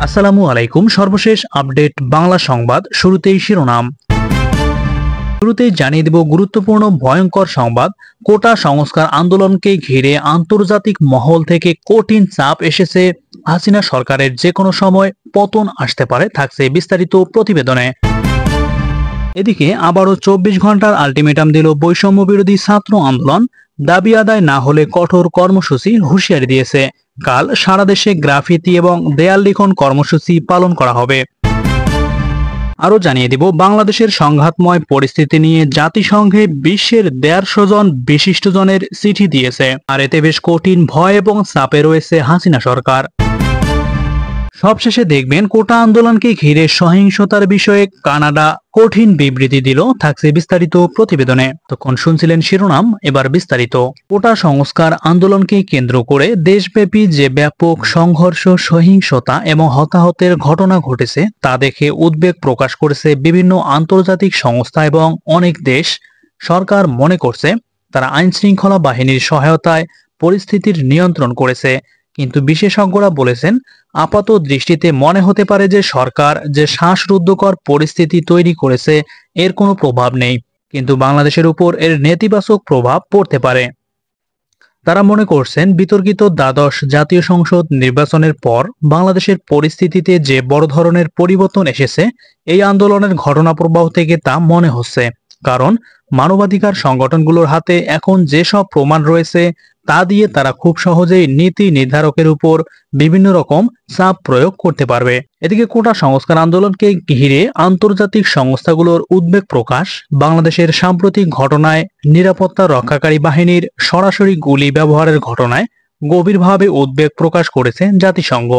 আসসালামু আলাইকুম। সর্বশেষ আপডেট বাংলা সংবাদ। শুরুতেই শিরোনাম। শুরুতেই জানিয়ে দেব গুরুত্বপূর্ণ ভয়ঙ্কর সংবাদ। কোটা সংস্কার আন্দোলনকে ঘিরে আন্তর্জাতিক মহল থেকে কঠিন চাপ এসেছে। হাসিনা সরকারের যে কোনো সময় পতন আসতে পারে, থাকছে বিস্তারিত প্রতিবেদনে। এদিকে আবারও 24 ঘন্টার আলটিমেটাম দিল বৈষম্য বিরোধী ছাত্র আন্দোলন। দাবি আদায় না হলে কঠোর কর্মসূচি হুঁশিয়ারি দিয়েছে। কাল সারা দেশে গ্রাফিতি এবং দেয়াল লিখন কর্মসূচি পালন করা হবে। আরও জানিয়ে দিব বাংলাদেশের সংঘাতময় পরিস্থিতি নিয়ে জাতিসংঘে বিশ্বের 150 জন বিশিষ্টজনের চিঠি দিয়েছে। আর এতে বেশ কঠিন ভয় এবং চাপে রয়েছে হাসিনা সরকার। সবশেষে দেখবেন কোটা আন্দোলনকে ঘিরে সহিংসতার বিষয়ে কানাডা কঠিন বিবৃতি দিল, থাকছে বিস্তারিত প্রতিবেদনে। তখন শুনছিলেন শিরোনাম, এবার বিস্তারিত। কোটা সংস্কার আন্দোলনকে কেন্দ্র করে দেশব্যাপী যে ব্যাপক সংঘর্ষ, সহিংসতা এবং হতাহতের ঘটনা ঘটেছে তা দেখে উদ্বেগ প্রকাশ করেছে বিভিন্ন আন্তর্জাতিক সংস্থা এবং অনেক দেশ। সরকার মনে করছে তারা আইনশৃঙ্খলা বাহিনীর সহায়তায় পরিস্থিতির নিয়ন্ত্রণ করেছে, কিন্তু বিশেষজ্ঞরা বলেছেন আপাত দৃষ্টিতে মনে হতে পারে যে সরকার যে শ্বাসরুদ্ধকর পরিস্থিতি তৈরি করেছে এর কোনো প্রভাব নেই, কিন্তু বাংলাদেশের উপর এর নেতিবাচক প্রভাব পড়তে পারে। তারা মনে করছেন বিতর্কিত দ্বাদশ জাতীয় সংসদ নির্বাচনের পর বাংলাদেশের পরিস্থিতিতে যে বড় ধরনের পরিবর্তন এসেছে এই আন্দোলনের ঘটনা প্রবাহ থেকে তা মনে হচ্ছে। কারণ মানবাধিকার সংগঠনগুলোর হাতে এখন যেসব প্রমাণ রয়েছে তা দিয়ে তারা খুব সহজেই নীতি নির্ধারকের উপর বিভিন্ন রকম চাপ প্রয়োগ করতে পারবে। এদিকে কোটা সংস্কার আন্দোলনকে ঘিরে আন্তর্জাতিক সংস্থাগুলোর উদ্বেগ প্রকাশ। বাংলাদেশের সাম্প্রতিক ঘটনায় নিরাপত্তা রক্ষাকারী বাহিনীর সরাসরি গুলি ব্যবহারের ঘটনায় গভীরভাবে উদ্বেগ প্রকাশ করেছে জাতিসংঘ।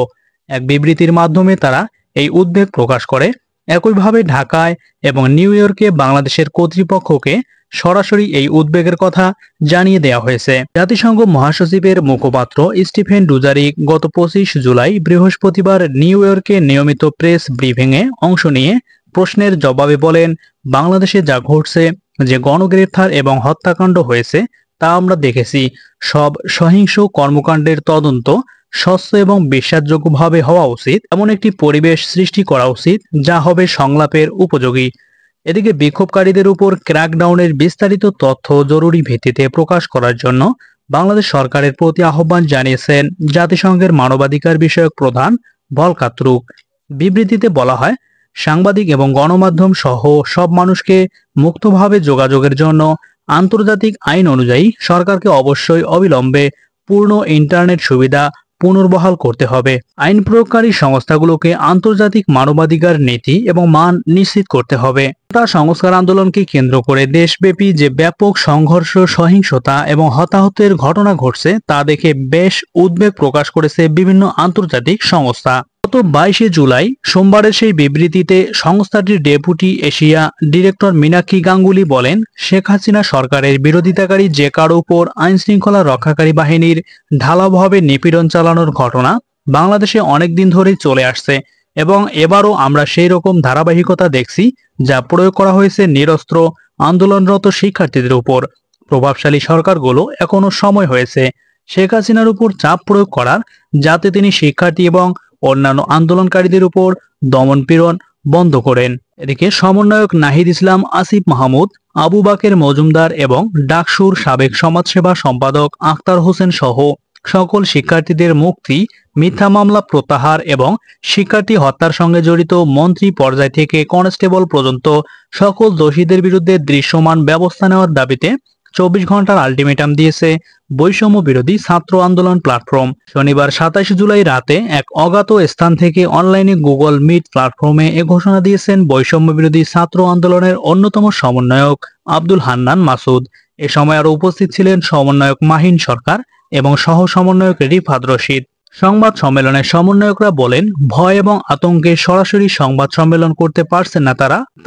এক বিবৃতির মাধ্যমে তারা এই উদ্বেগ প্রকাশ করে। একইভাবে ঢাকায় এবং নিউ ইয়র্কে বাংলাদেশের কর্তৃপক্ষকে সরাসরি এই উদ্বেগের কথা জানিয়ে দেওয়া হয়েছে। জাতিসংঘ মহাসচিবের মুখপাত্র স্টিফেন ডুজারিক গত 25 জুলাই বৃহস্পতিবার নিউ ইয়র্কে নিয়মিত প্রেস ব্রিফিংয়ে অংশ নিয়ে প্রশ্নের জবাবে বলেন, বাংলাদেশে যা ঘটছে, যে গণগ্রেফতার এবং হত্যাকাণ্ড হয়েছে তা আমরা দেখেছি। সব সহিংস কর্মকাণ্ডের তদন্ত স্বচ্ছ এবং বিশ্বাসযোগ্যভাবে হওয়া উচিত। এমন একটি পরিবেশ সৃষ্টি করা উচিত যা হবে সংলাপের উপযোগী। এদিকে বিক্ষোভকারীদের উপর ক্র্যাকডাউনের বিস্তারিত তথ্য জরুরি ভিত্তিতে প্রকাশ করার জন্য বাংলাদেশ সরকারের প্রতি আহ্বান জানিয়েছেন জাতিসংঘের মানবাধিকার বিষয়ক প্রধান ভলকার তুর্ক। বিবৃতিতে বলা হয়, সাংবাদিক এবং গণমাধ্যম সহ সব মানুষকে মুক্তভাবে যোগাযোগের জন্য আন্তর্জাতিক আইন অনুযায়ী সরকারকে অবশ্যই অবিলম্বে পূর্ণ ইন্টারনেট সুবিধা পুনর্বহাল করতে হবে। আইন প্রয়োগকারী সংস্থাগুলোকে আন্তর্জাতিক মানবাধিকার নীতি এবং মান নিশ্চিত করতে হবে। কোটা সংস্কার আন্দোলনকে কেন্দ্র করে দেশব্যাপী যে ব্যাপক সংঘর্ষ, সহিংসতা এবং হতাহতের ঘটনা ঘটছে তা দেখে বেশ উদ্বেগ প্রকাশ করেছে বিভিন্ন আন্তর্জাতিক সংস্থা। গত 22 জুলাই সোমবারের সেই বিবৃতিতে সংস্থাটির deputy Asia director Meenakshi Ganguly বলেন, শেখ হাসিনা সরকারের বিরোধিতাকারী যে কারো উপর আইনশৃঙ্খলা রক্ষাকারী বাহিনীর ঢালাওভাবে নিপীড়ন চালানোর ঘটনা বাংলাদেশে অনেকদিন ধরেই চলে আসছে এবং এবারও আমরা সেই রকম ধারাবাহিকতা দেখছি যা প্রয়োগ করা হয়েছে নিরস্ত্র আন্দোলনরত শিক্ষার্থীদের উপর। প্রভাবশালী সরকারগুলো এখনো সময় হয়েছে শেখ হাসিনার উপর চাপ প্রয়োগ করার, যাতে তিনি শিক্ষার্থী এবং অন্যান্য আন্দোলনকারীদের উপর দমনপীড়ন বন্ধ করেন। এদিকে সমন্বয়ক নাহিদ ইসলাম আসিফ মাহমুদ, আবু বাকের মজুমদার এবং ডাকসুর সাবেক সমাজসেবা সম্পাদক আখতার হোসেন সহ সকল শিক্ষার্থীদের মুক্তি, মিথ্যা মামলা প্রত্যাহার এবং শিক্ষার্থী হত্যার সঙ্গে জড়িত মন্ত্রী পর্যায় থেকে কনস্টেবল পর্যন্ত সকল দোষীদের বিরুদ্ধে দৃশ্যমান ব্যবস্থা নেওয়ার দাবিতে 24 ঘন্টার আলটিমেটাম দিয়েছে বৈষম্য বিরোধী ছাত্র আন্দোলন প্ল্যাটফর্ম। শনিবার 27 জুলাই রাতে এক অজ্ঞাত স্থান থেকে অনলাইনে গুগল মিট প্ল্যাটফর্মে এ ঘোষণা দিয়েছেন বৈষম্য বিরোধী ছাত্র আন্দোলনের অন্যতম সমন্বয়ক আব্দুল হান্নান মাসুদ। এ সময় আরো উপস্থিত ছিলেন সমন্বয়ক মাহিন সরকার এবং সহ সমন্বয়ক রিফাত রশিদ। সংবাদ সম্মেলনে সমন্বয়করা বলেন, ভয় এবং আতঙ্কে সরাসরি সংবাদ সম্মেলন করতে পারছেন না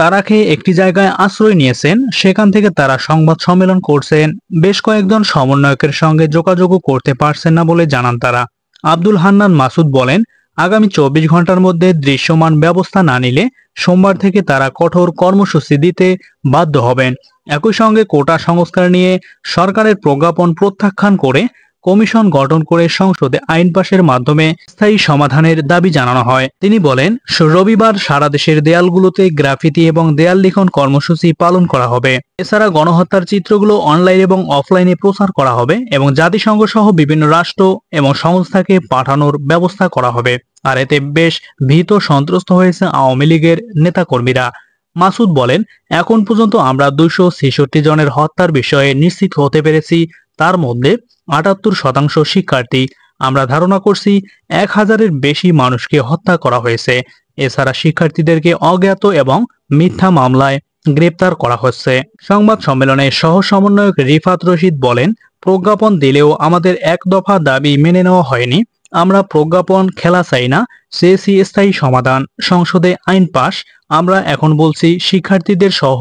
তারা খেয়ে একটি জায়গায় আশ্রয় নিয়েছেন, সেখান থেকে তারা সংবাদ সম্মেলন করছেন। বেশ কয়েকজন সমন্বয়কের সঙ্গে যোগাযোগও করতে পারছেন না বলে জানান তারা। আব্দুল হান্নান মাসুদ বলেন, আগামী 24 ঘন্টার মধ্যে দৃশ্যমান ব্যবস্থা না নিলে সোমবার থেকে তারা কঠোর কর্মসূচি দিতে বাধ্য হবেন। একই সঙ্গে কোটা সংস্কার নিয়ে সরকারের প্রজ্ঞাপন প্রত্যাখ্যান করে কমিশন গঠন করে সংসদে আইন পাশের মাধ্যমে স্থায়ী সমাধানের দাবি জানানো হয়। তিনি বলেন, রবিবার সারা দেশের দেয়ালগুলোতে গ্রাফিতি এবং দেয়াল লিখন কর্মসূচি পালন করা হবে। এছাড়া গণহত্যার চিত্রগুলো অনলাইন এবং অফলাইনে প্রচার করা হবে এবং জাতিসংঘ সহ বিভিন্ন রাষ্ট্র এবং সংস্থাকে পাঠানোর ব্যবস্থা করা হবে। আর এতে বেশ ভীত সন্ত্রস্ত হয়েছে আওয়ামী লীগের নেতাকর্মীরা। মাসুদ বলেন, এখন পর্যন্ত আমরা 266 জনের হত্যার বিষয়ে নিশ্চিত হতে পেরেছি, তার মধ্যে 78% শিক্ষার্থী। আমরা ধারণা করছি 1000-এর বেশি মানুষকে হত্যা করা হয়েছে। এছাড়া শিক্ষার্থীদেরকে অজ্ঞাত এবং মিথ্যা মামলায় গ্রেপ্তার করা হচ্ছে। সংবাদ সম্মেলনে সহ সমন্বয়ক রিফাত রশিদ বলেন, প্রজ্ঞাপন দিলেও আমাদের এক দফা দাবি মেনে নেওয়া হয়নি। আমরা প্রজ্ঞাপন খেলা চাই না, চেয়েছি স্থায়ী সমাধান, সংসদে আইন পাশ। আমরা এখন বলছি শিক্ষার্থীদের সহ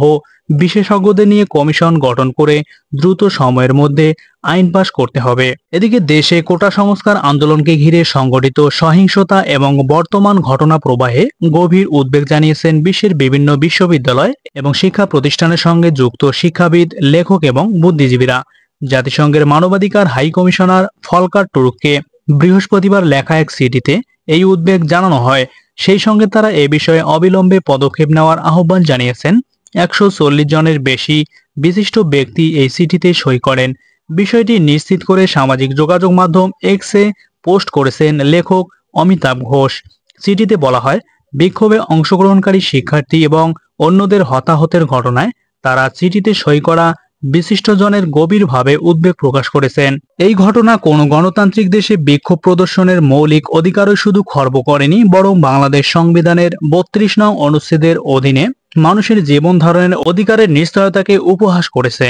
বিশেষজ্ঞদের নিয়ে কমিশন গঠন করে দ্রুত সময়ের মধ্যে আইন পাশ করতে হবে। এদিকে দেশে কোটা সংস্কার আন্দোলনকে ঘিরে সংঘটিত সহিংসতা এবং বর্তমান ঘটনা প্রবাহে গভীর উদ্বেগ জানিয়েছেন বিশ্বের বিভিন্ন বিশ্ববিদ্যালয় এবং শিক্ষা প্রতিষ্ঠানের সঙ্গে যুক্ত শিক্ষাবিদ, লেখক এবং বুদ্ধিজীবীরা। জাতিসংঘের মানবাধিকার হাই কমিশনার ফলকার টুরুককে বৃহস্পতিবার লেখা এক চিঠিতে এই উদ্বেগ জানানো হয়। সেই সঙ্গে তারা এ বিষয়ে অবিলম্বে পদক্ষেপ নেওয়ার আহ্বান জানিয়েছেন। 140 জনের বেশি বিশিষ্ট ব্যক্তি এই চিঠিতে সই করেন। বিষয়টি নিশ্চিত করে সামাজিক যোগাযোগ মাধ্যম এক্সে পোস্ট করেছেন লেখক অমিতাভ ঘোষ। চিঠিতে বলা হয়, বিক্ষোভে অংশগ্রহণকারী শিক্ষার্থী এবং অন্যদের হতাহতের ঘটনায় তারা চিঠিতে সই করা বিশিষ্টজনের গভীরভাবে উদ্বেগ প্রকাশ করেছেন। এই ঘটনা কোনো গণতান্ত্রিক দেশে বিক্ষোভ প্রদর্শনের মৌলিক অধিকারই শুধু খর্ব করেনি, বরং বাংলাদেশ সংবিধানের 32 নং অনুচ্ছেদের অধীনে মানুষের জীবন ধারণের অধিকারের নিশ্চয়তাকে উপহাস করেছে।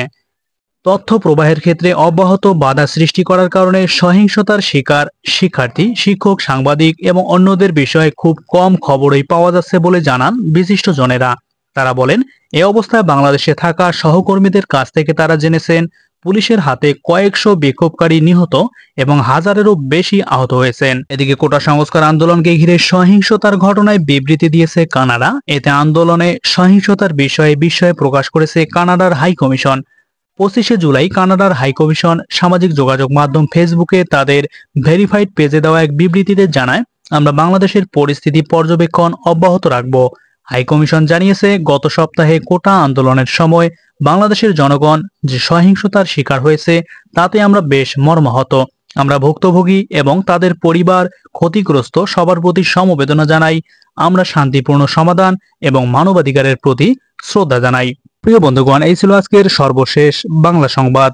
তথ্য প্রবাহের ক্ষেত্রে অব্যাহত বাধা সৃষ্টি করার কারণে সহিংসতার শিকার শিক্ষার্থী, শিক্ষক, সাংবাদিক এবং অন্যদের বিষয়ে খুব কম খবরই পাওয়া যাচ্ছে বলে জানান বিশিষ্টজনেরা। তারা বলেন, এ অবস্থায় বাংলাদেশে থাকা সহকর্মীদের কাছ থেকে তারা জেনেছেন পুলিশের হাতে কয়েকশো বিক্ষোভকারী নিহত এবং হাজারেরও বেশি আহত হয়েছেন। এদিকে কোটা সংস্কার আন্দোলনকে ঘিরে সহিংসতার ঘটনায় বিবৃতি দিয়েছে কানাডা। এতে আন্দোলনে সহিংসতার বিষয়ে বিস্ময় প্রকাশ করেছে কানাডার হাই কমিশন। 25শে জুলাই কানাডার হাই কমিশন সামাজিক যোগাযোগ মাধ্যম ফেসবুকে তাদের ভেরিফাইড পেজে দেওয়া এক বিবৃতিতে জানায়, আমরা বাংলাদেশের পরিস্থিতি পর্যবেক্ষণ অব্যাহত রাখব। হাই কমিশন জানিয়েছে, গত সপ্তাহে কোটা আন্দোলনের সময় বাংলাদেশের জনগণ যে সহিংসতার শিকার হয়েছে তাতে আমরা বেশ মর্মাহত। আমরা ভুক্তভোগী এবং তাদের পরিবার, ক্ষতিগ্রস্ত সবার প্রতি সমবেদনা জানাই। আমরা শান্তিপূর্ণ সমাধান এবং মানবাধিকারের প্রতি শ্রদ্ধা জানাই। প্রিয় বন্ধুগণ, এই ছিল আজকের সর্বশেষ বাংলা সংবাদ।